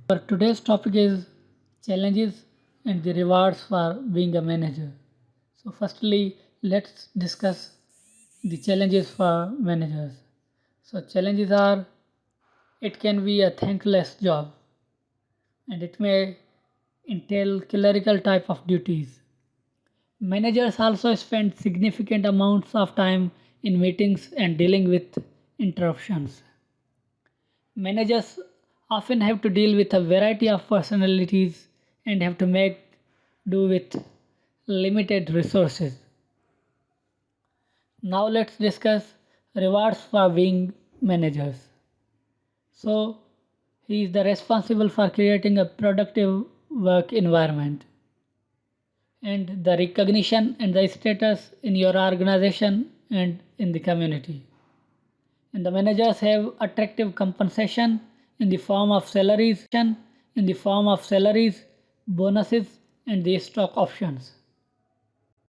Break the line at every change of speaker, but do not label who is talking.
Our today's topic is challenges and the rewards for being a manager. So, firstly, let's discuss the challenges for managers. So, challenges are it can be a thankless job and it may entail clerical type of duties. Managers also spend significant amounts of time in meetings and dealing with interruptions. Managers often have to deal with a variety of personalities and have to make do with limited resources. Now let's discuss rewards for being managers. So he is the responsible for creating a productive work environment and the recognition and the status in your organization and in the community. And the managers have attractive compensation in the form of salaries, bonuses, and the stock options.